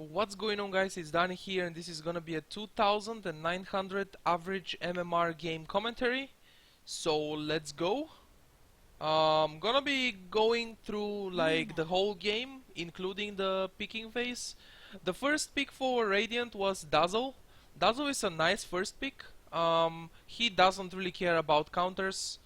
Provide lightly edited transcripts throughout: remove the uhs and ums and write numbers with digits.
What's going on, guys? It's Danny here, and this is gonna be a 2900 average MMR game commentary. So let's go. Gonna be going through like the whole game, including the picking phase. The first pick for Radiant was Dazzle. Dazzle is a nice first pick. He doesn't really care about counters.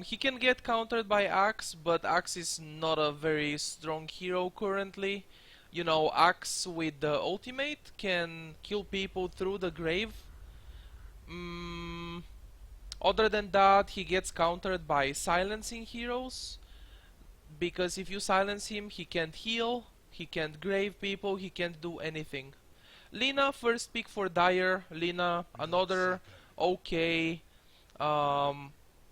He can get countered by Axe, but Axe is not a very strong hero currently. You know, Axe with the ultimate can kill people through the grave. Other than that, he gets countered by silencing heroes, because if you silence him, he can't heal, he can't grave people, he can't do anything. Lina, first pick for Dire. Lina, another okay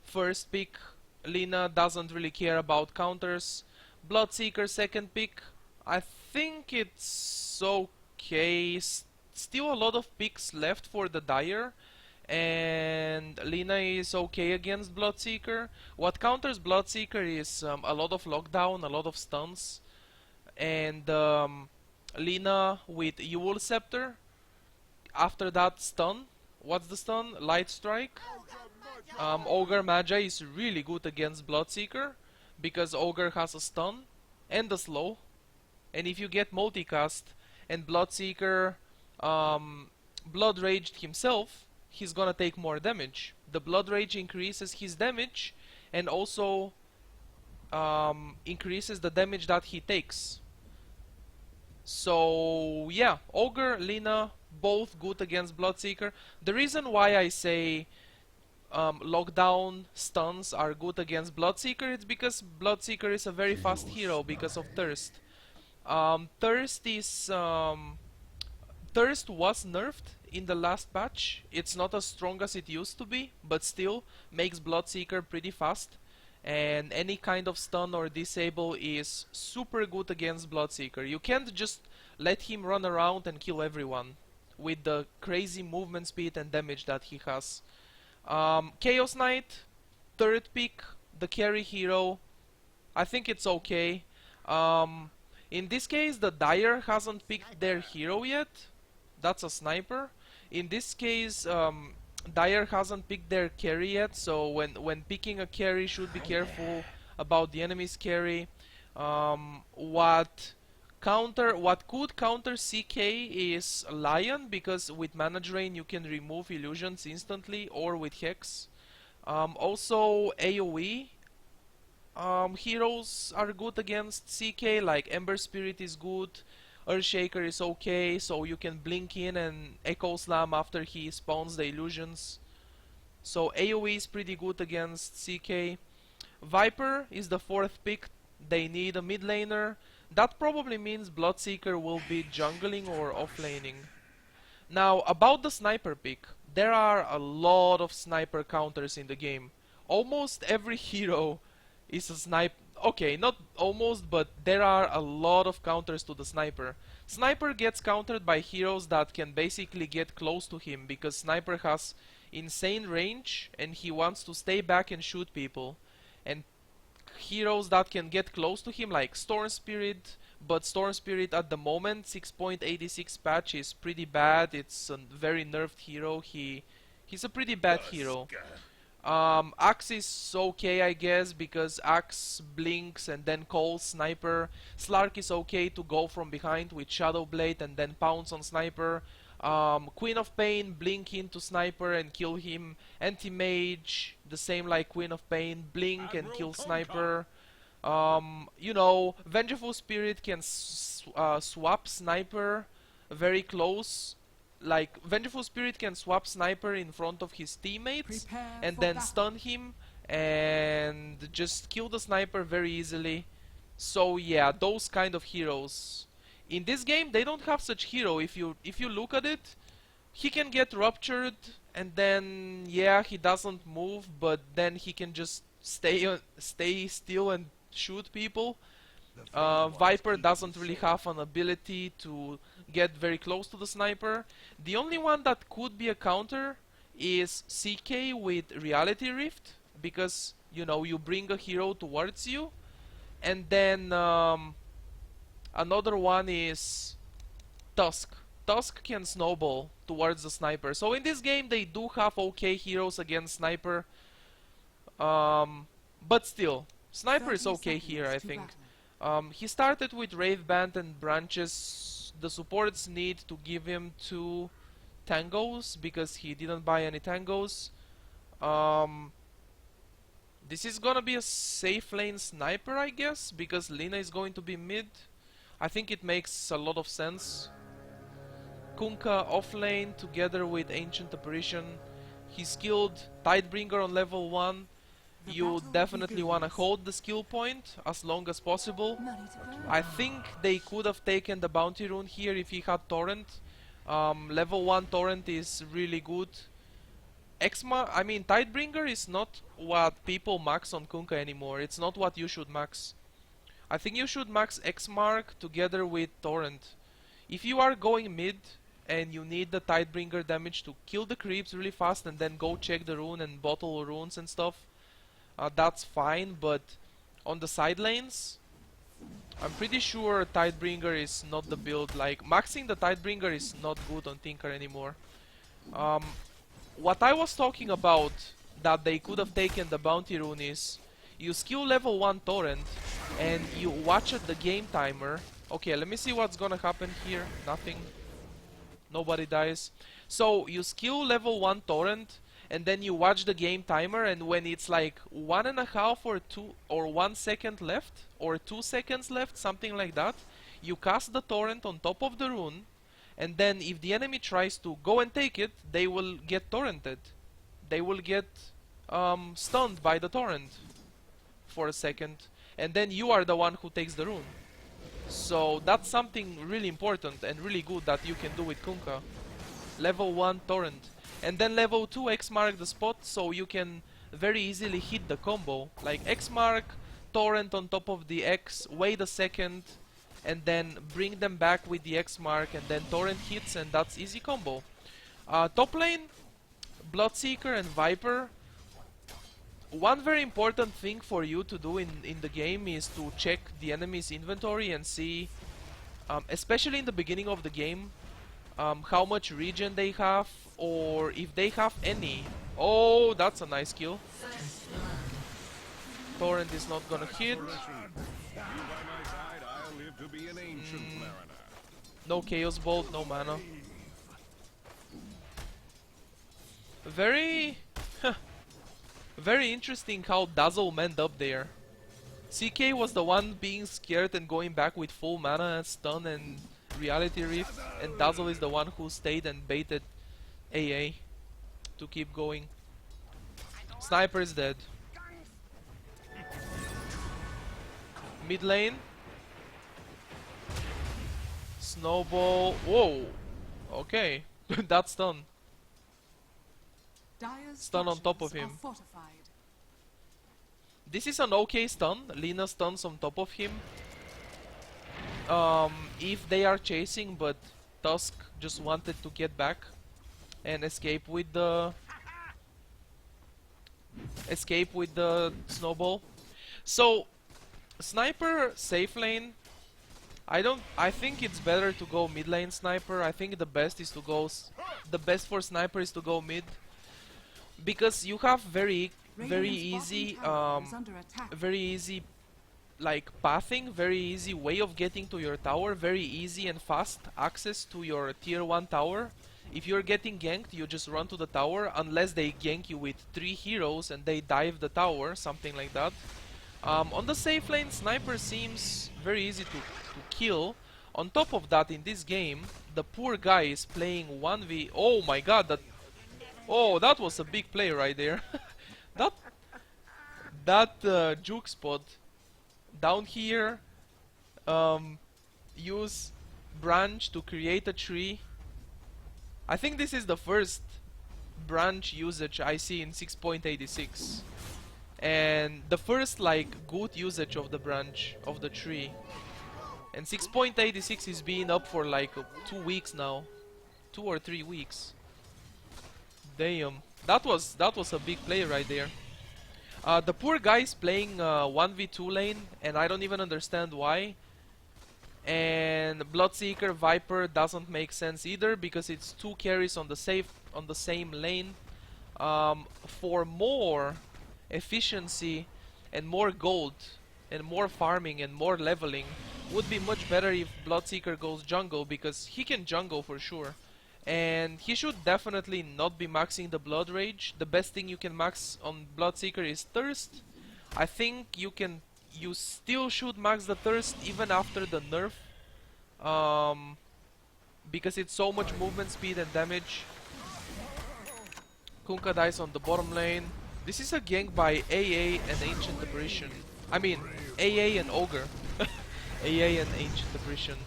first pick. Lina doesn't really care about counters. Bloodseeker, second pick. I think it's okay. Still a lot of picks left for the Dire, and Lina is okay against Bloodseeker. What counters Bloodseeker is a lot of lockdown, a lot of stuns, and Lina with Yule Scepter. After that, stun. What's the stun? Light Strike. Ogre Magi is really good against Bloodseeker because Ogre has a stun and a slow. And if you get multicast and Bloodseeker Blood Raged himself, he's gonna take more damage. The Blood Rage increases his damage and also increases the damage that he takes. So yeah, Ogre, Lina, both good against Bloodseeker. The reason why I say lockdown stuns are good against Bloodseeker is because Bloodseeker is a very fast hero because of Thirst. Thirst was nerfed in the last patch. It's not as strong as it used to be, but still makes Bloodseeker pretty fast. And any kind of stun or disable is super good against Bloodseeker. You can't just let him run around and kill everyone with the crazy movement speed and damage that he has. Chaos Knight, third pick, the carry hero. I think it's okay. In this case, the Dire hasn't picked their hero yet. That's a sniper. In this case, Dire hasn't picked their carry yet, so when picking a carry, should be careful about the enemy's carry. What could counter CK is Lion, because with Mana Drain you can remove illusions instantly, or with Hex. Also AoE heroes are good against CK, like Ember Spirit is good, Earthshaker is okay, so you can blink in and Echo Slam after he spawns the illusions. So AoE is pretty good against CK. Viper is the fourth pick. They need a mid laner. That probably means Bloodseeker will be jungling or offlaning. Now, about the sniper pick, there are a lot of sniper counters in the game. Almost every hero is a sniper. Okay, not almost, but there are a lot of counters to the sniper. Sniper gets countered by heroes that can basically get close to him, because sniper has insane range and he wants to stay back and shoot people. And heroes that can get close to him, like Storm Spirit, but Storm Spirit at the moment, 6.86 patch, is pretty bad. It's a very nerfed hero. He's a pretty bad hero. Axe is okay, I guess, because Axe blinks and then calls Sniper. Slark is okay to go from behind with Shadow Blade and then pounce on Sniper. Queen of Pain, blink into Sniper and kill him. Anti-Mage, the same like Queen of Pain, blink and kill Sniper. You know, Vengeful Spirit can swap Sniper very close. Like, Vengeful Spirit can swap Sniper in front of his teammates and then stun him and just kill the Sniper very easily. So yeah, those kind of heroes. In this game, they don't have such hero. If you look at it, he can get ruptured and then yeah, he doesn't move, but then he can just stay still and shoot people. Viper doesn't really have an ability to get very close to the sniper. The only one that could be a counter is CK with Reality Rift, because you know, you bring a hero towards you, and then another one is Tusk. Tusk can snowball towards the sniper. So in this game they do have okay heroes against sniper. But still, sniper is okay here, I think. He started with Wraith Band and branches. The supports need to give him 2 tangos because he didn't buy any tangos. This is gonna be a safe lane sniper, I guess, because Lina is going to be mid. I think it makes a lot of sense. Kunkka off lane together with Ancient Apparition. He skilled Tidebringer on level 1. You definitely wanna hold the skill point as long as possible. I think they could have taken the bounty rune here if he had Torrent. Level 1 Torrent is really good. I mean, Tidebringer is not what people max on Kunkka anymore. It's not what you should max. I think you should max X-Mark together with Torrent. If you are going mid and you need the Tidebringer damage to kill the creeps really fast and then go check the rune and bottle runes and stuff, that's fine, but on the side lanes, I'm pretty sure Tidebringer is not the build. Like, maxing the Tidebringer is not good on Tinker anymore. What I was talking about that they could have taken the bounty rune is you skill level 1 Torrent and you watch at the game timer. Okay, let me see what's gonna happen here. Nothing. Nobody dies. So you skill level 1 Torrent and then you watch the game timer, and when it's like 1.5 or 2 or 1 second left or 2 seconds left, something like that, you cast the Torrent on top of the rune. And then if the enemy tries to go and take it, they will get torrented. They will get stunned by the torrent for a second. And then you are the one who takes the rune. So that's something really important and really good that you can do with Kunkka. Level 1 torrent. And then level 2 X-Mark the spot, so you can very easily hit the combo. Like X-Mark, torrent on top of the X, wait a second, and then bring them back with the X-Mark, and then torrent hits, and that's easy combo. Top lane, Bloodseeker and Viper. One very important thing for you to do in the game is to check the enemy's inventory and see, especially in the beginning of the game, how much regen they have, or if they have any. Oh, that's a nice kill. Torrent is not gonna hit. No Chaos Bolt, no mana. Very interesting how Dazzle manned up there. CK was the one being scared and going back with full mana and stun and Reality Rift, and Dazzle is the one who stayed and baited AA to keep going. Sniper is dead. Mid lane. Snowball. Whoa! Okay, that's done. Stun on top of him. This is an okay stun. Lina stuns on top of him. If they are chasing, but Tusk just wanted to get back and escape with the snowball. So sniper safe lane. I think it's better to go mid lane sniper. I think the best is to go the best for sniper is to go mid, because you have very easy like pathing, very easy way of getting to your tower, very easy and fast access to your tier 1 tower. If you're getting ganked, you just run to the tower, unless they gank you with 3 heroes and they dive the tower, something like that. On the safe lane, sniper seems very easy to kill. On top of that, in this game, the poor guy is playing 1v... Oh my god, that was a big play right there. that juke spot down here, use branch to create a tree. I think this is the first branch usage I see in 6.86, and the first like good usage of the branch of the tree. And 6.86 is being up for like 2 weeks now, 2 or 3 weeks. Damn, that was a big play right there. The poor guy is playing 1v2 lane, and I don't even understand why. And Bloodseeker Viper doesn't make sense either because it's two carries on the same lane. For more efficiency and more gold and more farming and more leveling, would be much better if Bloodseeker goes jungle, because he can jungle for sure. And he should definitely not be maxing the Blood Rage. The best thing you can max on Bloodseeker is Thirst. I think you still should max the Thirst even after the nerf. Because it's so much movement speed and damage. Kunkka dies on the bottom lane. This is a gank by AA and Ancient Apparition. I mean, AA and Ogre. AA and Ancient Apparition.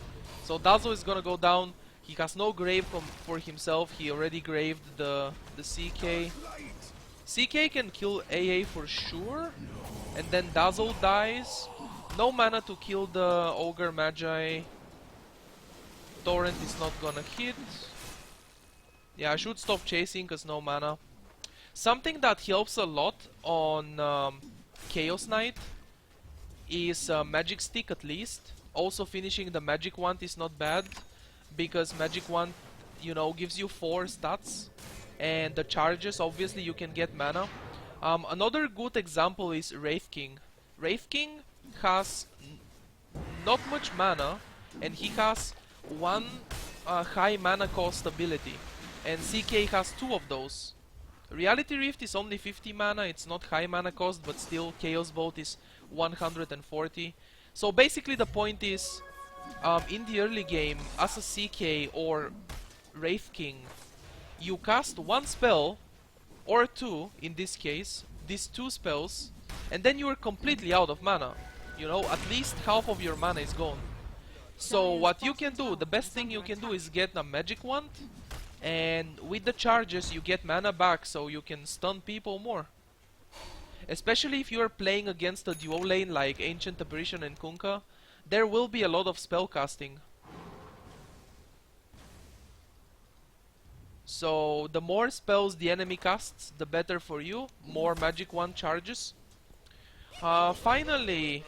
So Dazzle is gonna go down. He has no grave for himself. He already graved the CK. CK can kill AA for sure. And then Dazzle dies. No mana to kill the Ogre Magi. Torrent is not gonna hit. Yeah, I should stop chasing because no mana. Something that helps a lot on Chaos Knight is Magic Stick at least. Also finishing the Magic Wand is not bad, because Magic Wand, you know, gives you 4 stats. And the charges, obviously you can get mana. Another good example is Wraith King. Wraith King has not much mana, and he has one high mana cost ability. And CK has 2 of those. Reality Rift is only 50 mana, it's not high mana cost, but still Chaos Bolt is 140. So basically the point is, in the early game, as a CK or Wraith King, you cast 1 spell, or 2 in this case, these 2 spells, and then you are completely out of mana. You know, at least half of your mana is gone. So what you can do, the best thing you can do is get a Magic Wand, and with the charges you get mana back so you can stun people more. Especially if you are playing against a duo lane like Ancient Apparition and Kunkka, there will be a lot of spell casting. So the more spells the enemy casts, the better for you. More Magic Wand charges. Finally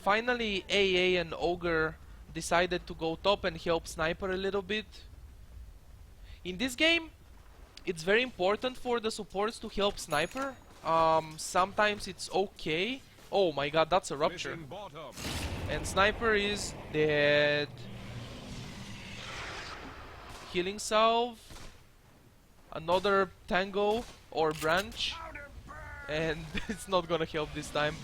AA and Ogre decided to go top and help Sniper a little bit. In this game, it's very important for the supports to help Sniper. Sometimes it's okay. Oh my god, that's a Rupture. And Sniper is dead. Healing Salve. Another Tango or Branch. And it's not gonna help this time.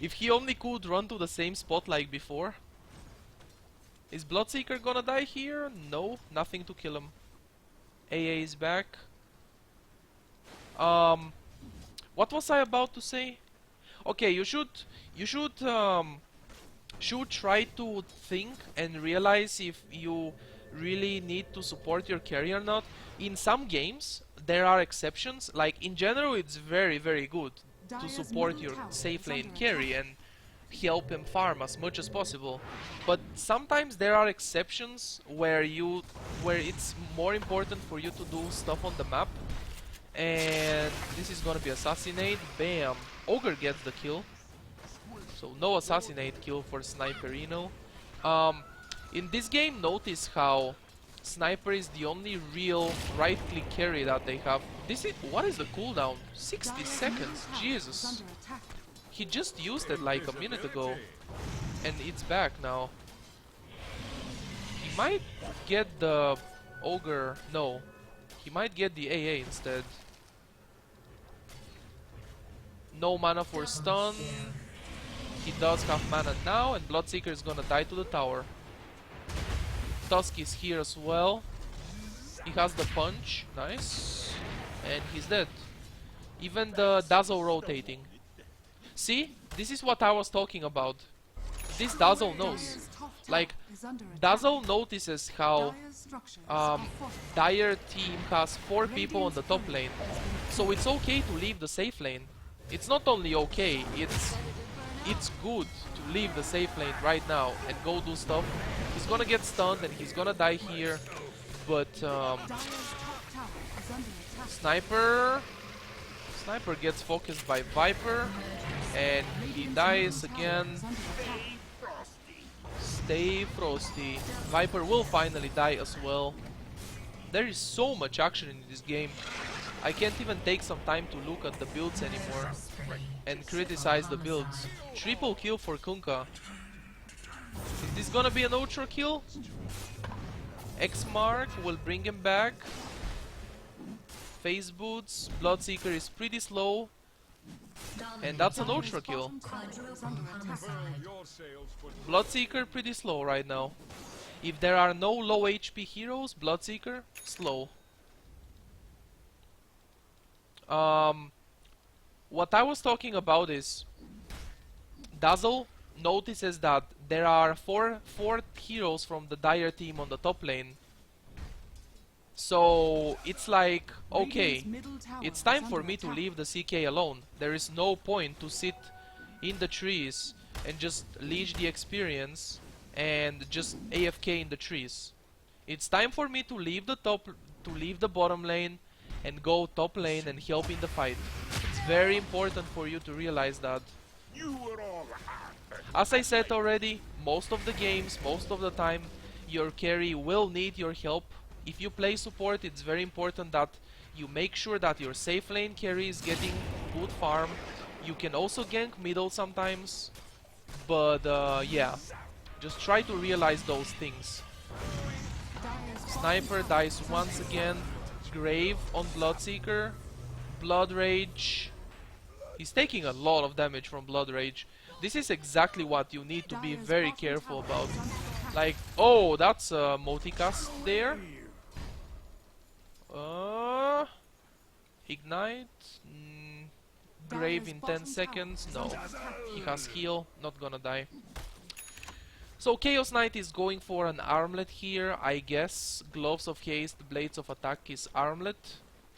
If he only could run to the same spot like before. Is Bloodseeker gonna die here? No, nothing to kill him. AA is back. What was I about to say? Okay, you should try to think and realize if you really need to support your carry or not. In some games there are exceptions. Like in general, it's very good to support your safe lane carry and help him farm as much as possible. But sometimes there are exceptions where it's more important for you to do stuff on the map. And this is gonna be Assassinate. Bam! Ogre gets the kill. So no Assassinate kill for Sniperino. In this game, notice how Sniper is the only real right-click carry that they have. What is the cooldown? 60 seconds. Jesus. He just used it like a minute ago. And it's back now. He might get the Ogre. No. He might get the AA instead. No mana for stun. He does have mana now, and Bloodseeker is gonna die to the tower. Tusk is here as well. He has the punch. Nice. And he's dead. Even the Dazzle rotating. See? This is what I was talking about. This Dazzle knows. Like, Dazzle notices how Dire team has 4 people on the top lane. So it's okay to leave the safe lane. It's not only okay, it's good to leave the safe lane right now and go do stuff. He's gonna get stunned and he's gonna die here. But Sniper gets focused by Viper and he dies again. stay frosty. Viper will finally die as well. There is so much action in this game. I can't even take some time to look at the builds anymore and criticize the builds. Triple kill for Kunkka. Is this gonna be an ultra kill? X-Mark will bring him back. Phase boots. Bloodseeker is pretty slow. And that's an ultra kill. Bloodseeker pretty slow right now. If there are no low HP heroes, Bloodseeker slow. What I was talking about is Dazzle notices that there are four heroes from the Dire team on the top lane. So it's like, okay, it's time for me to leave the CK alone. There is no point to sit in the trees and just leech the experience and just AFK in the trees. It's time for me to leave the bottom lane and go top lane and help in the fight. It's very important for you to realize that. As I said already, most of the games, most of the time, your carry will need your help. If you play support, it's very important that you make sure that your safe lane carry is getting good farm. You can also gank middle sometimes, but yeah, just try to realize those things. Sniper dies once again. Grave on Bloodseeker. Blood Rage. He's taking a lot of damage from Blood Rage. This is exactly what you need to be very careful about. Like, oh, that's a multicast there. Ignite. Grave in 10 seconds. No. He has heal. Not gonna die. So Chaos Knight is going for an armlet here, I guess. Gloves of Haste, Blades of Attack is armlet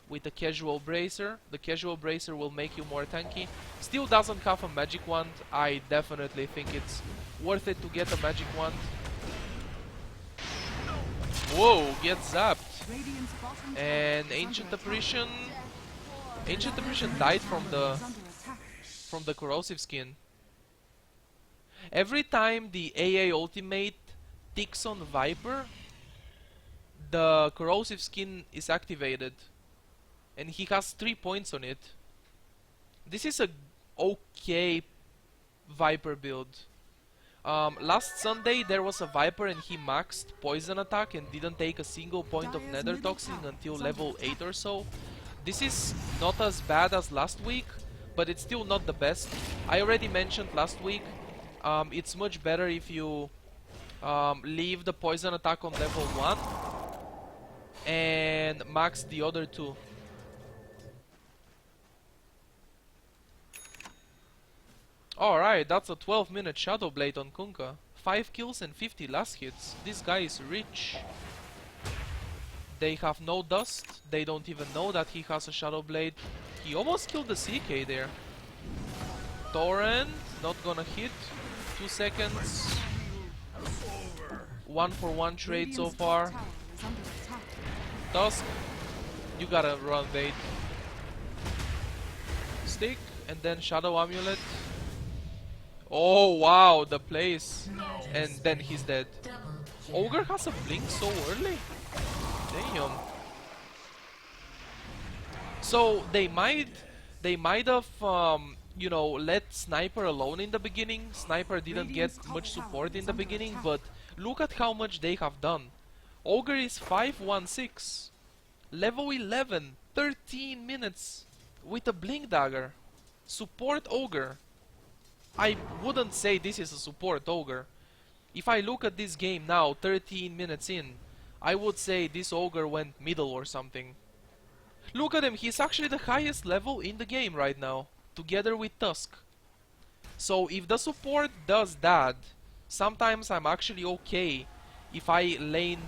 with a casual bracer. The casual bracer will make you more tanky. Still doesn't have a magic wand. I definitely think it's worth it to get a magic wand. Whoa, get zapped. And Ancient Apparition died from the corrosive skin. Every time the AA ultimate ticks on Viper, the corrosive skin is activated, and he has 3 points on it. This is a okay Viper build. Last Sunday there was a Viper and he maxed poison attack and didn't take a single point of nether toxin until level 8 or so. This is not as bad as last week, but it's still not the best. I already mentioned last week, it's much better if you leave the poison attack on level 1 and max the other two. Alright, that's a 12-minute Shadow Blade on Kunkka. 5 kills and 50 last hits. This guy is rich. They have no dust. They don't even know that he has a Shadow Blade. He almost killed the CK there. Torrent, not gonna hit. 2 seconds. 1-for-1 trade so far. Dusk, you gotta run bait. Stick, and then Shadow Amulet. Oh wow, the place. And then he's dead. Ogre has a blink so early? Damn. So they might have you know, let Sniper alone in the beginning. Sniper didn't get much support in the beginning, but look at how much they have done. Ogre is 5-1-6. Level 11, 13 minutes with a blink dagger. Support Ogre. I wouldn't say this is a support Ogre. If I look at this game now, 13 minutes in, I would say this Ogre went middle or something. Look at him, he's actually the highest level in the game right now, together with Tusk. So if the support does that, sometimes I'm actually okay if I lane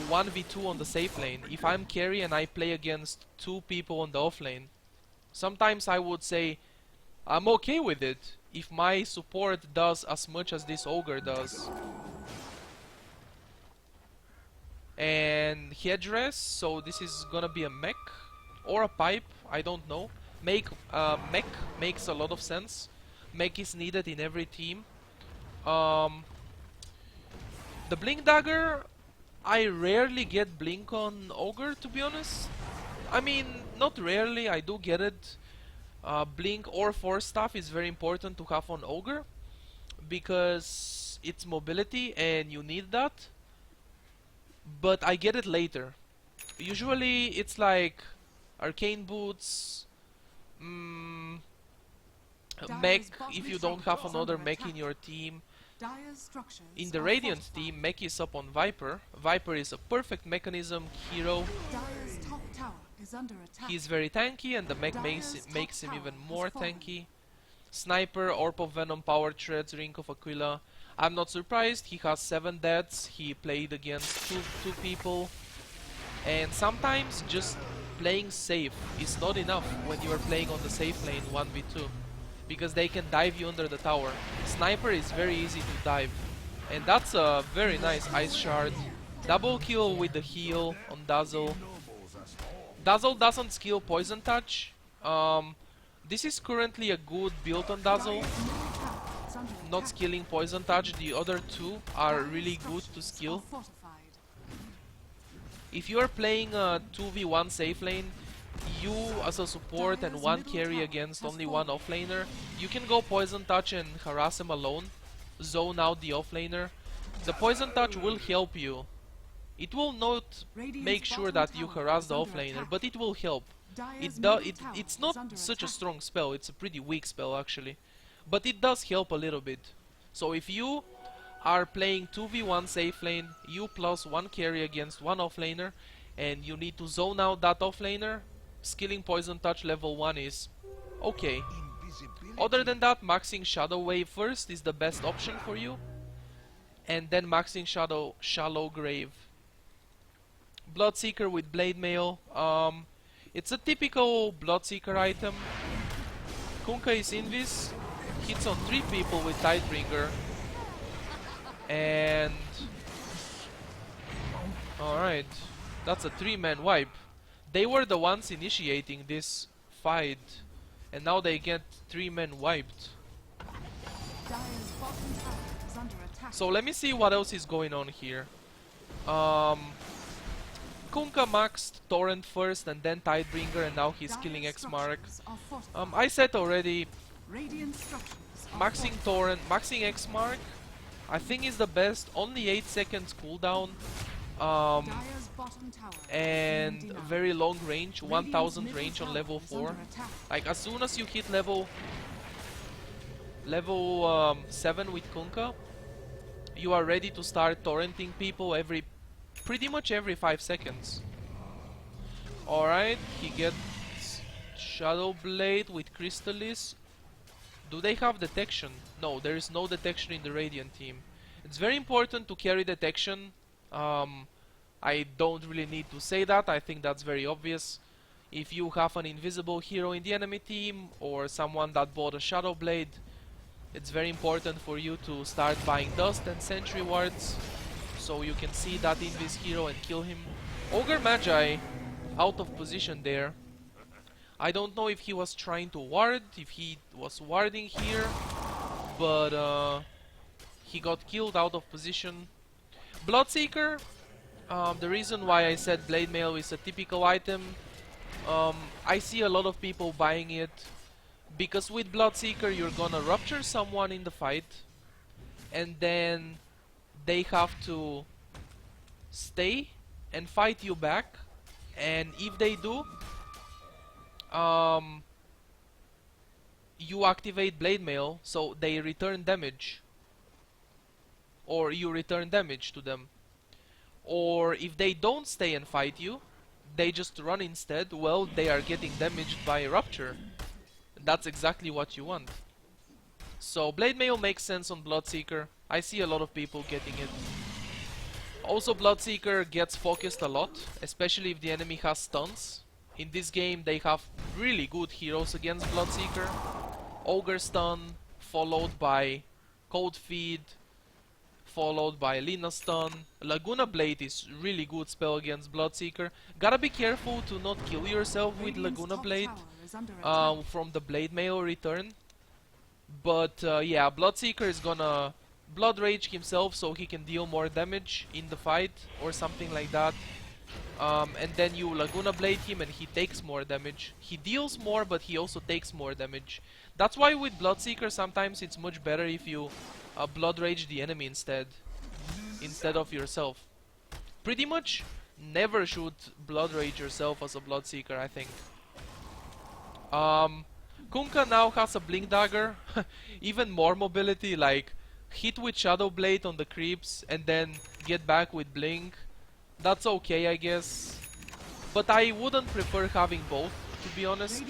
1v2 on the safe lane. If I'm carry and I play against 2 people on the off lane, sometimes I would say I'm okay with it if my support does as much as this Ogre does. And headdress, so this is gonna be a mech or a pipe, I don't know. Mech makes a lot of sense. Mech is needed in every team. The Blink Dagger, I rarely get Blink on Ogre, to be honest. I mean, not rarely, I do get it. Blink or Force Staff is very important to have on Ogre, because it's mobility and you need that. But I get it later. Usually it's like Arcane Boots, mech if you don't have another mech in your team. In the Radiant team, mech is up on Viper. Viper is a perfect mechanism hero. He's very tanky and the mech makes him even more tanky. Sniper, Orb of Venom, Power Treads, Ring of Aquila. I'm not surprised, he has 7 deaths, he played against two people. And sometimes just playing safe is not enough when you are playing on the safe lane 1v2. Because they can dive you under the tower. Sniper is very easy to dive. And that's a very nice Ice Shard. Double kill with the heal on Dazzle. Dazzle doesn't skill Poison Touch. This is currently a good build on Dazzle. Not skilling Poison Touch, the other two are really good to skill. If you are playing a 2v1 safe lane, you as a support and one carry against only one offlaner, you can go Poison Touch and harass him alone, zone out the offlaner. The Poison Touch will help you. It will not make sure that you harass the offlaner, but it will help. It's not such a strong spell, it's a pretty weak spell actually. But it does help a little bit. So if you are playing 2v1 safe lane, you plus one carry against one offlaner, and you need to zone out that offlaner, skilling Poison Touch level 1 is okay. Other than that, maxing Shadow Wave first is the best option for you, and then maxing Shallow Grave. Bloodseeker with Blade Mail. It's a typical Bloodseeker item. Kunkka is Invis, hits on 3 people with Tidebringer, and alright, that's a 3-man wipe. They were the ones initiating this fight, and now they get 3 men wiped. So let me see what else is going on here. Kunkka maxed Torrent first and then Tidebringer, and now he's killing X-Mark. I said already, maxing Torrent, maxing X-Mark, I think is the best. Only 8 seconds cooldown. And very long range, 1000 range on level 4. Like as soon as you hit level 7 with Kunkka, you are ready to start torrenting people pretty much every 5 seconds. Alright, he gets Shadow Blade with Crystallis. Do they have detection? No, there is no detection in the Radiant team. It's very important to carry detection. I don't really need to say that, I think that's very obvious. If you have an invisible hero in the enemy team, or someone that bought a Shadow Blade, it's very important for you to start buying Dust and Sentry wards, so you can see that Invis hero and kill him. Ogre Magi, out of position there. I don't know if he was trying to ward, if he was warding here, but he got killed out of position. Bloodseeker, the reason why I said Blade Mail is a typical item, I see a lot of people buying it because with Bloodseeker you're gonna rupture someone in the fight, and then they have to stay and fight you back, and if they do, you activate Blade Mail, so they return damage, or you return damage to them. Or if they don't stay and fight you, they just run instead, well, they are getting damaged by Rupture. That's exactly what you want. So Blade Mail makes sense on Bloodseeker. I see a lot of people getting it. Also, Bloodseeker gets focused a lot, especially if the enemy has stuns. In this game they have really good heroes against Bloodseeker. Ogre Stun, followed by Cold Feed, followed by Lina Stun. Laguna Blade is really good spell against Bloodseeker. Gotta be careful to not kill yourself with Laguna Blade from the Blade Mail return. But yeah, Bloodseeker is gonna Blood Rage himself so he can deal more damage in the fight or something like that. And then you Laguna Blade him and he takes more damage. He deals more, but he also takes more damage. That's why with Bloodseeker sometimes it's much better if you Blood Rage the enemy instead of yourself. Pretty much never should Blood Rage yourself as a Bloodseeker, I think. Kunkka now has a Blink Dagger, even more mobility, like hit with Shadow Blade on the creeps and then get back with Blink. That's okay, I guess. But I wouldn't prefer having both, to be honest.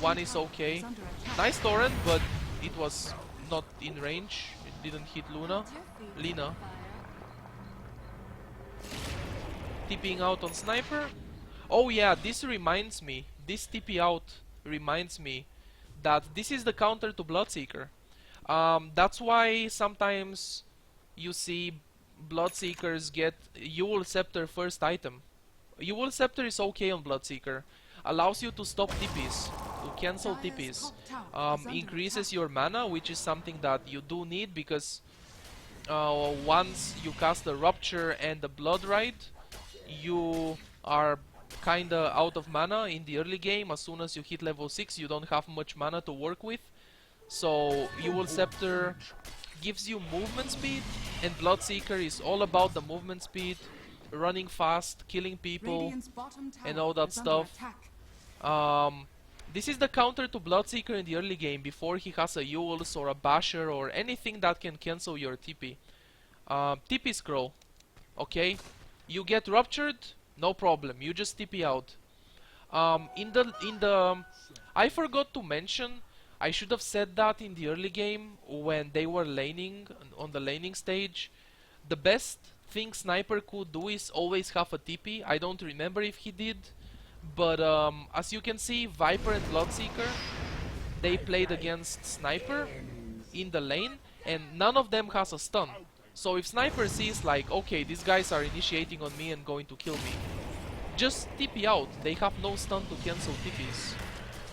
One is okay. Nice torrent, but it was not in range. It didn't hit Lina. TPing out on Sniper. Oh yeah, this reminds me. This TP out reminds me that this is the counter to Bloodseeker. That's why sometimes you see Bloodseekers get Ewel Scepter first item. Ewel Scepter is okay on Bloodseeker. Allows you to stop TPs, to cancel TPs. Increases your mana, which is something that you do need because once you cast the Rupture and the Blood Ride, you are kinda out of mana in the early game. As soon as you hit level 6, you don't have much mana to work with. So Ewel Scepter gives you movement speed, and Bloodseeker is all about the movement speed, running fast, killing people, and all that stuff. This is the counter to Bloodseeker in the early game before he has a Ewel's or a Basher or anything that can cancel your TP. TP scroll, okay? You get ruptured, no problem. You just TP out. I forgot to mention. I should have said that in the early game when they were laning on the laning stage. The best thing Sniper could do is always have a TP. I don't remember if he did, but as you can see, Viper and Bloodseeker, they played against Sniper in the lane, and none of them has a stun. So if Sniper sees like, okay, these guys are initiating on me and going to kill me, just TP out. They have no stun to cancel TPs.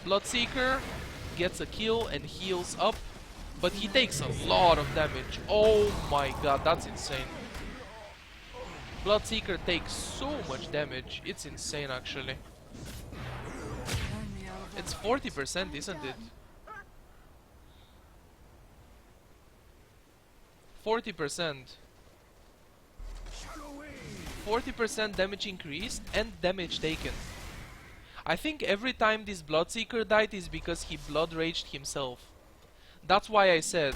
Bloodseeker gets a kill and heals up, but he takes a lot of damage. Oh my god, that's insane. Bloodseeker takes so much damage, it's insane actually. It's 40%, isn't it? 40%. 40% damage increased and damage taken. I think every time this Bloodseeker died is because he Blood Raged himself. That's why I said.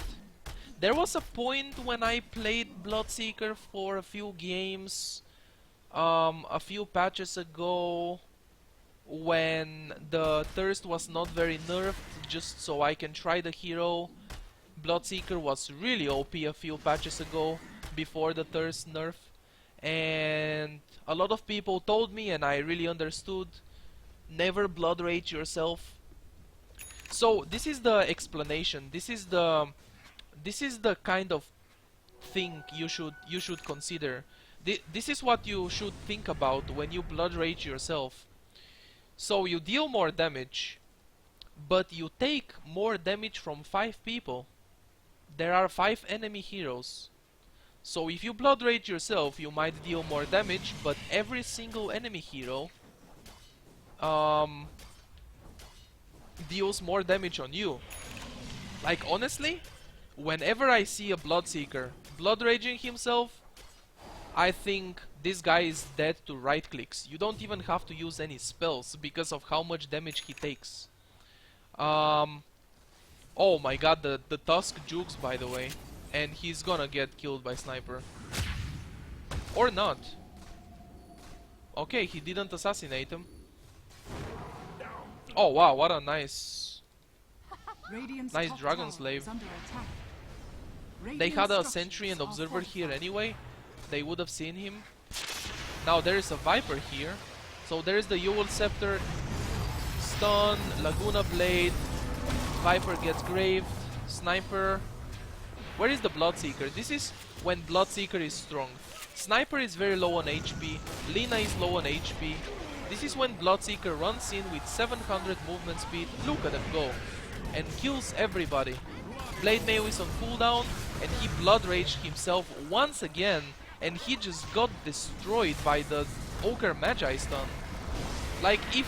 There was a point when I played Bloodseeker for a few games, a few patches ago, when the Thirst was not very nerfed, just so I can try the hero. Bloodseeker was really OP a few patches ago, before the Thirst nerf. And a lot of people told me, and I really understood, never Blood Rage yourself. So this is the explanation. This is the kind of thing you should consider. This is what you should think about when you Blood Rage yourself. So you deal more damage, but you take more damage from 5 people. There are 5 enemy heroes. So if you Blood Rage yourself, you might deal more damage, but every single enemy hero deals more damage on you. Like honestly, whenever I see a Bloodseeker Blood Raging himself, I think this guy is dead to right clicks. You don't even have to use any spells because of how much damage he takes. Oh my god, the Tusk jukes by the way, and he's gonna get killed by Sniper. Or not. Okay, he didn't assassinate him. Oh wow, what a nice Dragon Slave. They had a Sentry and Observer here anyway. They would have seen him. Now there is a Viper here. So there is the Ewel Scepter, Stun, Laguna Blade, Viper gets Graved, Sniper. Where is the Bloodseeker? This is when Bloodseeker is strong. Sniper is very low on HP, Lina is low on HP. This is when Bloodseeker runs in with 700 movement speed, look at him go, and kills everybody. Blade Mail is on cooldown, and he blood raged himself once again, and he just got destroyed by the Ogre Magi stun. Like, if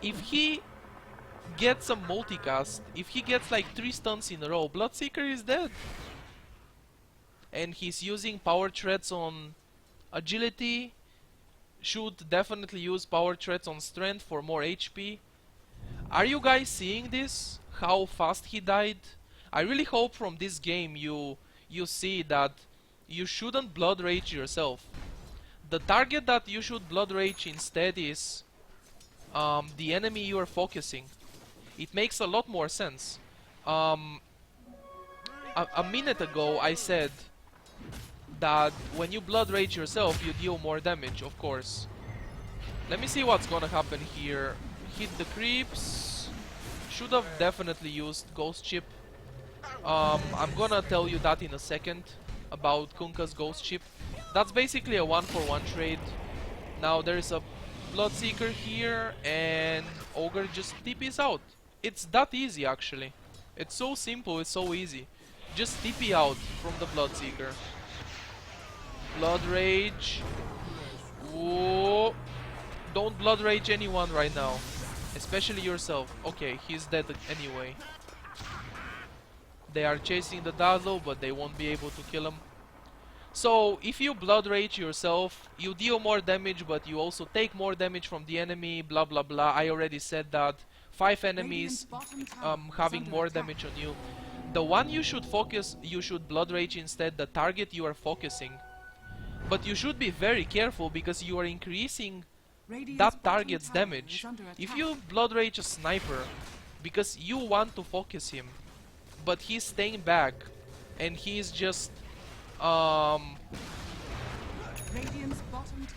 he gets a multicast, if he gets like 3 stuns in a row, Bloodseeker is dead. And he's using power threats on agility. Should definitely use power threats on strength for more HP. Are you guys seeing this? How fast he died? I really hope from this game you see that you shouldn't blood rage yourself. The target that you should blood rage instead is the enemy you are focusing. It makes a lot more sense. A minute ago I said that when you blood rage yourself you deal more damage, of course. Let me see what's gonna happen here. Hit the creeps. Should have definitely used Ghost Chip. I'm gonna tell you that in a second about Kunkka's Ghost Chip. That's basically a 1-for-1 trade. Now there's a Bloodseeker here and Ogre just TPs out. It's that easy actually. It's so simple, it's so easy. Just TP out from the Bloodseeker. Blood Rage. Whoa. Don't Blood Rage anyone right now. Especially yourself. Okay, he's dead anyway. They are chasing the Dazzle, but they won't be able to kill him. So, if you Blood Rage yourself, you deal more damage, but you also take more damage from the enemy, blah blah blah. I already said that. 5 enemies having more damage on you. The one you should focus, you should Blood Rage instead, the target you are focusing. But you should be very careful because you are increasing that target's damage. If you Blood Rage a sniper because you want to focus him, but he's staying back and he's just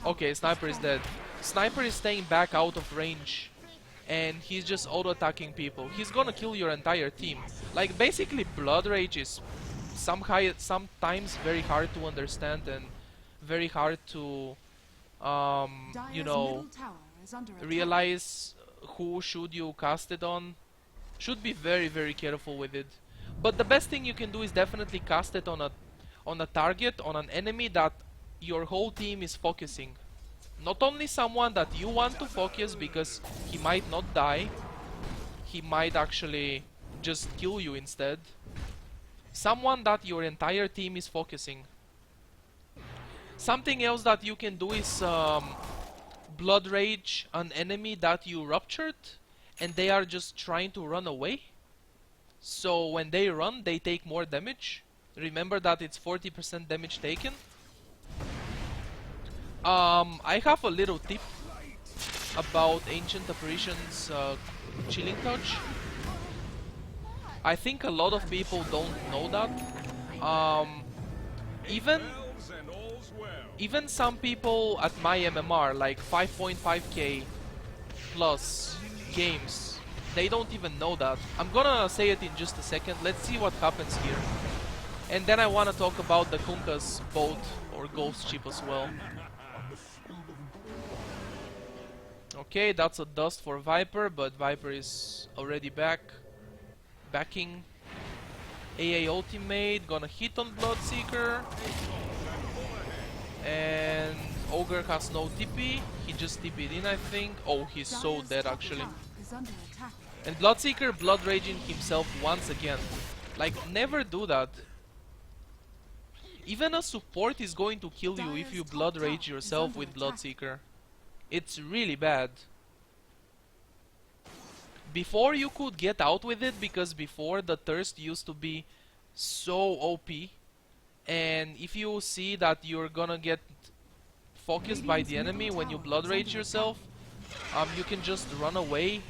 okay, sniper is dead. Sniper is staying back out of range and he's just auto-attacking people. He's gonna kill your entire team. Like, basically Blood Rage is sometimes very hard to understand and very hard to you know, realize who should you cast it on. Should be very careful with it. But the best thing you can do is definitely cast it on a target, on an enemy that your whole team is focusing. Not only someone that you want to focus because he might not die, he might actually just kill you instead. Someone that your entire team is focusing. Something else that you can do is Blood Rage an enemy that you ruptured and they are just trying to run away. So when they run, they take more damage. Remember that it's 40% damage taken. I have a little tip about Ancient Apparition's Chilling Touch. I think a lot of people don't know that. Even some people at my MMR, like 5.5k plus games, they don't even know that. I'm gonna say it in just a second. Let's see what happens here. And then I wanna talk about the Kunkka's boat or Ghost Chip as well. Okay, that's a dust for Viper, but Viper is already backing. AA ultimate, gonna hit on Bloodseeker. And Ogre has no TP, he just TP'd in, I think. Oh, he's so dead actually. And Bloodseeker Blood Raging himself once again. Like, never do that. Even a support is going to kill you if you Blood Rage yourself with Bloodseeker. It's really bad. Before you could get out with it, because before the Thirst used to be so OP. And if you see that you're gonna get focused by the enemy when you Blood Rage yourself, you can just run away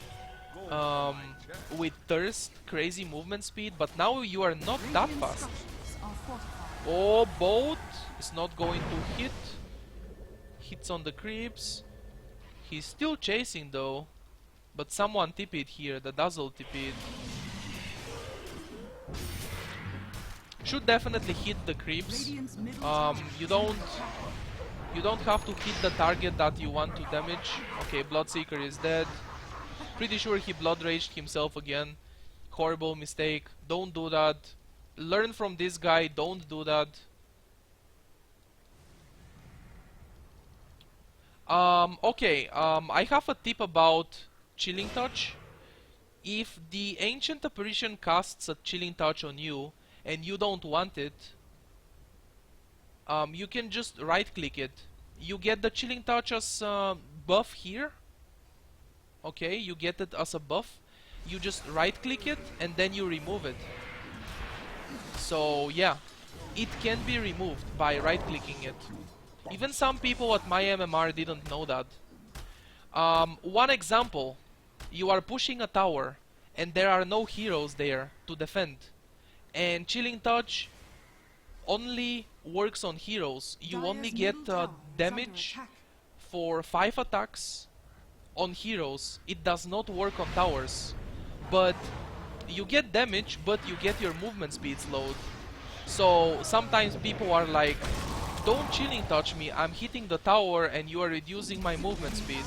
with Thirst, crazy movement speed, but now you are not that fast. Oh, boat is not going to hit. Hits on the creeps. He's still chasing though, but someone TP'd here, the Dazzle TP'd. Should definitely hit the creeps. You don't have to hit the target that you want to damage. Okay, Bloodseeker is dead. Pretty sure he Blood Raged himself again. Horrible mistake. Don't do that. Learn from this guy, don't do that. Okay, I have a tip about Chilling Touch. If the Ancient Apparition casts a Chilling Touch on you and you don't want it, you can just right click it. You get the Chilling Touch as buff here. Okay, you get it as a buff. You just right click it and then you remove it. So yeah, it can be removed by right clicking it. Even some people at my MMR didn't know that. One example, you are pushing a tower and there are no heroes there to defend, and Chilling Touch only works on heroes. You only get damage for 5 attacks on heroes. It does not work on towers, but you get damage, but you get your movement speed slowed. So sometimes people are like, don't Chilling Touch me, I'm hitting the tower and you are reducing my movement speed.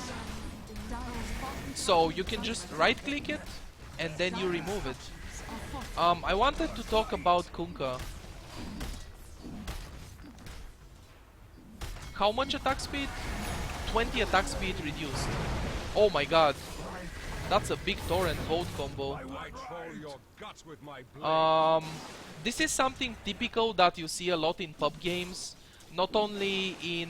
So you can just right click it and then you remove it. I wanted to talk about Kunkka. How much attack speed? 20 attack speed reduced. Oh my god. That's a big torrent hold combo. This is something typical that you see a lot in pub games. Not only in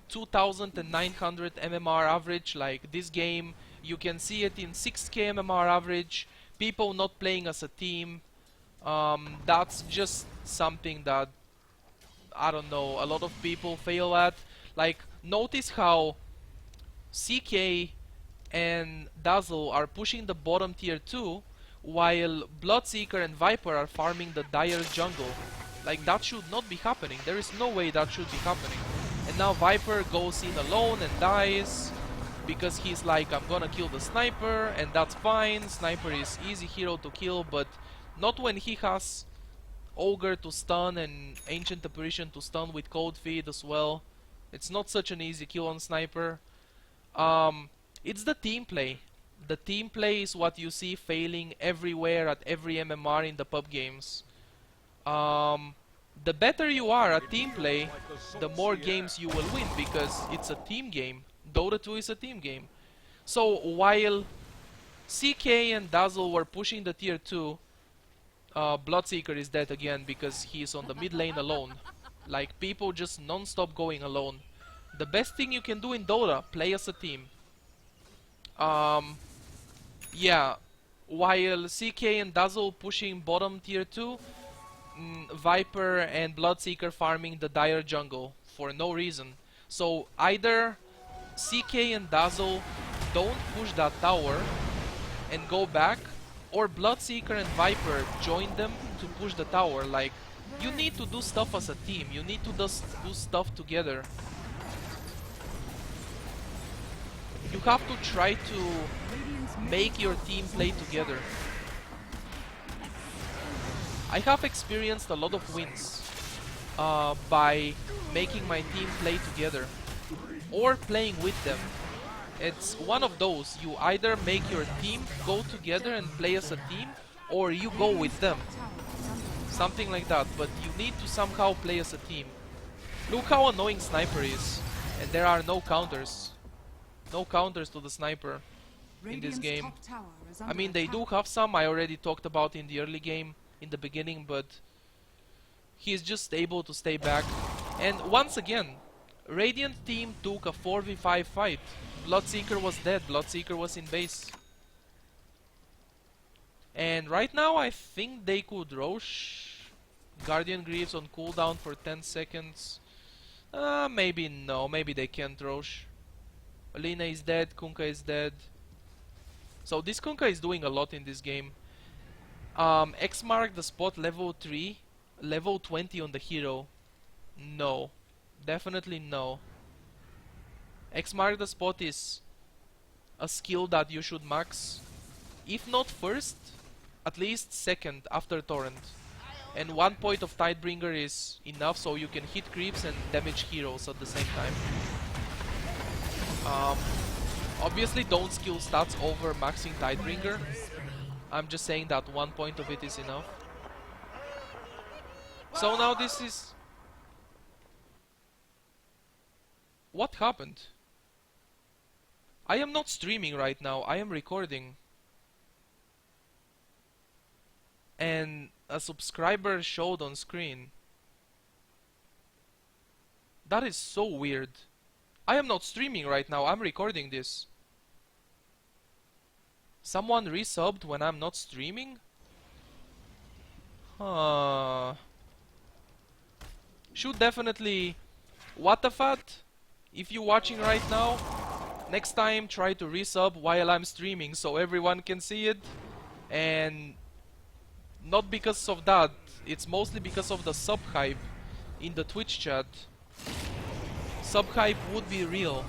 2900 MMR average, like this game, you can see it in 6k MMR average, people not playing as a team. That's just something that, I don't know, a lot of people fail at. Like, notice how CK and Dazzle are pushing the bottom tier 2, while Bloodseeker and Viper are farming the dire jungle. Like, that should not be happening. There is no way that should be happening. And now Viper goes in alone and dies because he's like, I'm gonna kill the sniper, and that's fine. Sniper is easy hero to kill, but not when he has Ogre to stun and Ancient Apparition to stun with Cold Feed as well. It's not such an easy kill on Sniper. It's the team play. The team play is what you see failing everywhere at every MMR in the pub games. The better you are at team play, the more games you will win, because it's a team game. Dota 2 is a team game. So while CK and Dazzle were pushing the tier 2, Bloodseeker is dead again because he's on the mid lane alone. Like, people just non-stop going alone. The best thing you can do in Dota, play as a team. Yeah, while CK and Dazzle pushing bottom tier 2, Viper and Bloodseeker farming the dire jungle for no reason. So either CK and Dazzle don't push that tower and go back, or Bloodseeker and Viper join them to push the tower. Like, you need to do stuff as a team. You need to do stuff together. You have to try to make your team play together. I have experienced a lot of wins by making my team play together or playing with them. It's one of those. You either make your team go together and play as a team, or you go with them. Something like that, but you need to somehow play as a team. Look how annoying Sniper is, and there are no counters. No counters to the Sniper in this game. I mean, they do have some, I already talked about in the early game, in the beginning, but he's just able to stay back. And once again, Radiant team took a 4v5 fight. Bloodseeker was dead, Bloodseeker was in base. And right now I think they could Rosh. Guardian Greaves on cooldown for 10 seconds. Maybe no, maybe they can't Rosh. Alina is dead, Kunkka is dead. So this Kunkka is doing a lot in this game. X mark the spot level 3, level 20 on the hero. No, definitely no. X mark the spot is a skill that you should max. If not first, at least second after Torrent. And 1 point of Tidebringer is enough so you can hit creeps and damage heroes at the same time. Obviously don't skill stats over maxing Tidebringer. I'm just saying that 1 point of it is enough. So now this is... What happened? I am not streaming right now, I am recording. And a subscriber showed on screen. That is so weird. I am not streaming right now, I'm recording this. Someone resubbed when I'm not streaming? Should definitely... What the fuck? If you're watching right now, next time try to resub while I'm streaming so everyone can see it. And not because of that, it's mostly because of the sub hype in the Twitch chat. Sub hype would be real.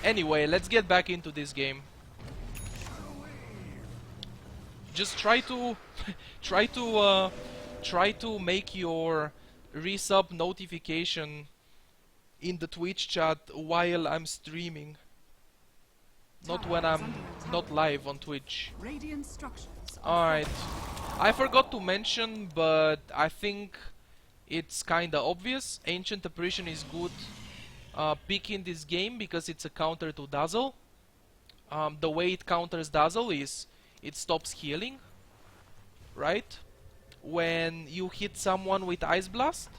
Anyway, let's get back into this game. Just try to try to make your resub notification in the Twitch chat while I'm streaming, not when I'm not live on Twitch. Alright, I forgot to mention, but I think it's kinda obvious. Ancient Apparition is good pick in this game because it's a counter to Dazzle. The way it counters Dazzle is it stops healing, right? When you hit someone with Ice Blast,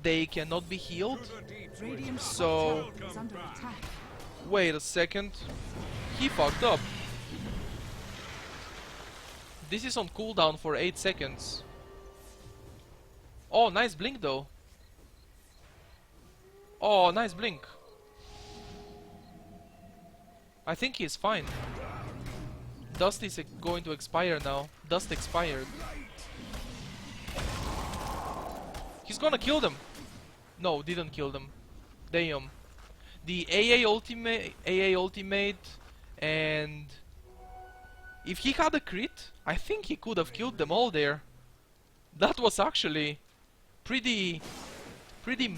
they cannot be healed. So, wait a second. He fucked up. This is on cooldown for 8 seconds. Oh, nice blink though. Oh, nice blink. I think he's fine. Dust is going to expire now. Dust expired. He's gonna kill them. No, didn't kill them. Damn. The AA ultimate, and if he had a crit, I think he could have killed them all there. That was actually pretty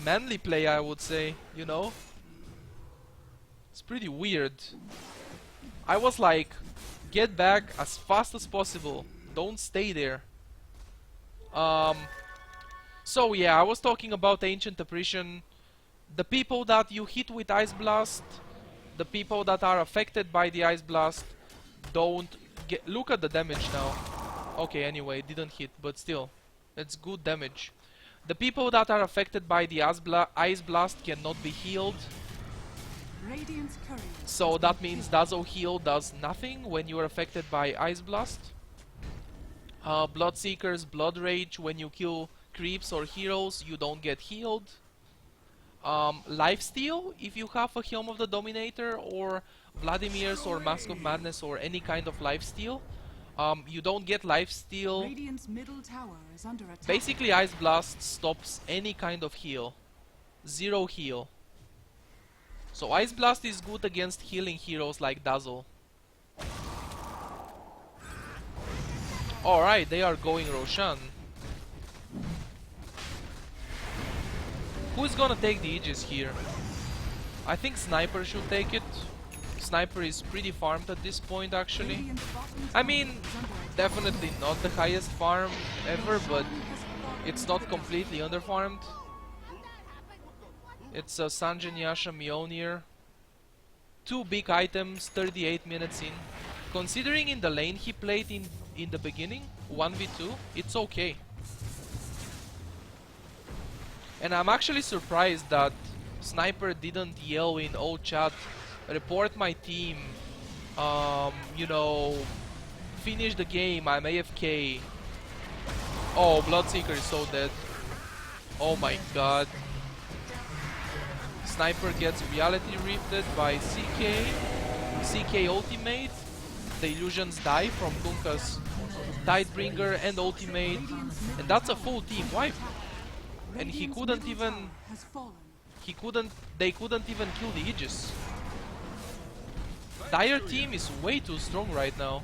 manly play, I would say, you know? It's pretty weird. I was like, get back as fast as possible. Don't stay there. So yeah, I was talking about Ancient Apparition. The people that you hit with Ice Blast, the people that are affected by the Ice Blast, don't get... Look at the damage now. Okay, anyway, didn't hit, but still, it's good damage. The people that are affected by the Ice Blast cannot be healed. So that means Dazzle Heal does nothing when you are affected by Ice Blast. Bloodseeker's Blood Rage, when you kill creeps or heroes, you don't get healed. Lifesteal, if you have a Helm of the Dominator or Vladimir's or Mask of Madness or any kind of lifesteal, you don't get lifesteal. Basically, Ice Blast stops any kind of heal. Zero heal. So Ice Blast is good against healing heroes like Dazzle. Alright, they are going Roshan. Who's gonna take the Aegis here? I think Sniper should take it. Sniper is pretty farmed at this point, actually. I mean, definitely not the highest farm ever, but it's not completely underfarmed. It's a Sanjin Yasha Mjolnir. 2 big items, 38 minutes in. Considering in the lane he played in the beginning, 1v2, it's okay. And I'm actually surprised that Sniper didn't yell in "Oh chat, report my team, you know, finish the game, I'm AFK." Oh, Bloodseeker is so dead. Oh my god. Sniper gets reality rifted by CK ultimate. The illusions die from Kunkka's Tidebringer and ultimate. And that's a full team wipe. And he couldn't even... They couldn't even kill the Aegis. Dire team is way too strong right now.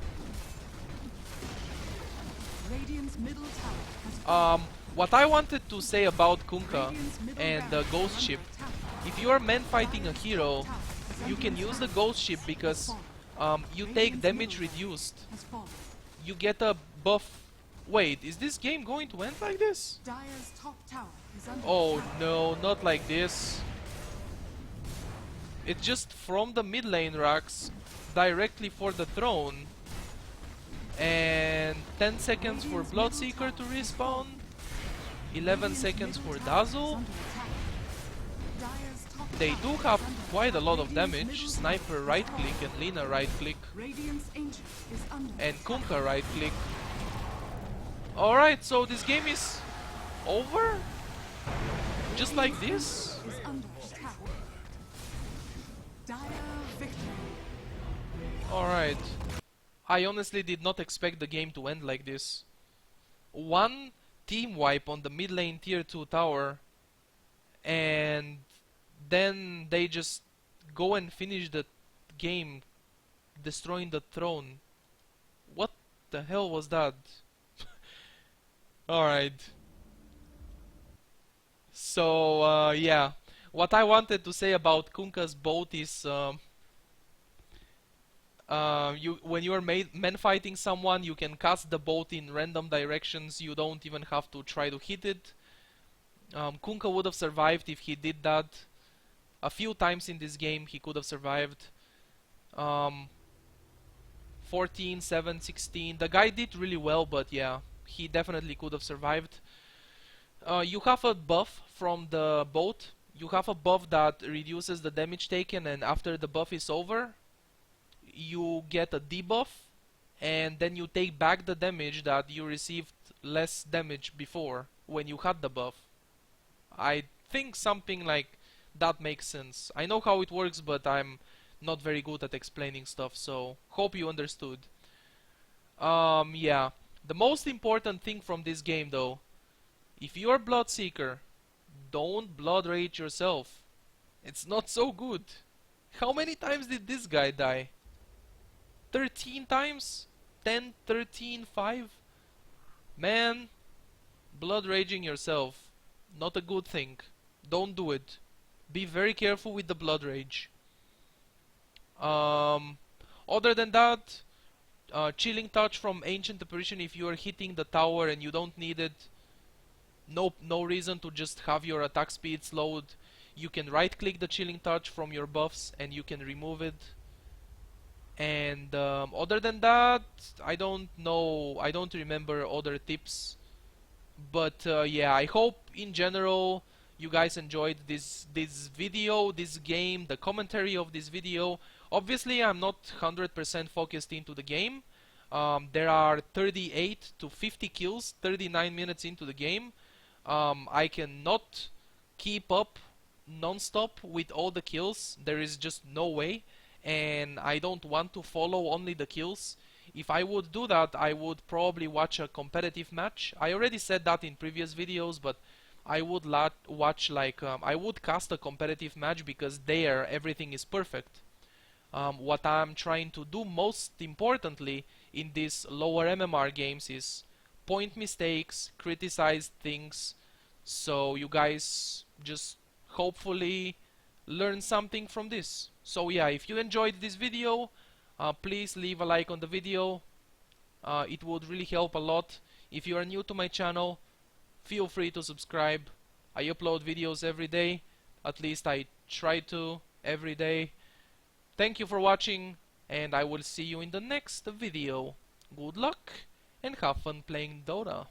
What I wanted to say about Kunkka and the ghost ship. If you are man fighting a hero, you can use the ghost ship because you take damage reduced. You get a buff Wait, is this game going to end like this? Dire's top tower is under Oh attack. no, not like this. It's just from the mid lane racks directly for the throne. And 10 seconds for Bloodseeker to respawn. 11 seconds for Dazzle. They do have quite a lot of damage. Sniper right click and Lina right click. And Kunkka right click. Alright, so this game is over? Just like this? Alright. I honestly did not expect the game to end like this. One team wipe on the mid lane tier 2 tower, and then they just go and finish the game destroying the throne. What the hell was that? Alright. So, yeah. What I wanted to say about Kunkka's boat is when you are man fighting someone, you can cast the boat in random directions. You don't even have to try to hit it. Kunkka would have survived if he did that. A few times in this game he could have survived. 14, 7, 16. The guy did really well, but yeah, he definitely could have survived. You have a buff from the boat. You have a buff that reduces the damage taken, and after the buff is over, you get a debuff, and then you take back the damage that you received less damage before when you had the buff. I think something like that makes sense. I know how it works, but I'm not very good at explaining stuff, so hope you understood. Yeah. The most important thing from this game though, if you're Bloodseeker, don't blood rage yourself. It's not so good. How many times did this guy die? 13 times? 10, 13, 5? Man, blood raging yourself, not a good thing. Don't do it. Be very careful with the blood rage. Other than that, chilling touch from Ancient Apparition if you are hitting the tower and you don't need it. No reason to just have your attack speed slowed. You can right click the chilling touch from your buffs and you can remove it. And other than that, I don't know, I don't remember other tips. But yeah, I hope in general you guys enjoyed this video, this game, the commentary of this video. Obviously I'm not 100% focused into the game. There are 38 to 50 kills 39 minutes into the game. I cannot keep up non-stop with all the kills. There is just no way, and I don't want to follow only the kills. If I would do that, I would probably watch a competitive match. I already said that in previous videos, but I would watch like I would cast a competitive match because there everything is perfect. What I'm trying to do most importantly in these lower MMR games is point mistakes, criticize things, so you guys just hopefully learn something from this. So yeah, if you enjoyed this video, please leave a like on the video. It would really help a lot. If you are new to my channel, feel free to subscribe. I upload videos every day, at least I try to every day. Thank you for watching, and I will see you in the next video. Good luck and have fun playing Dota.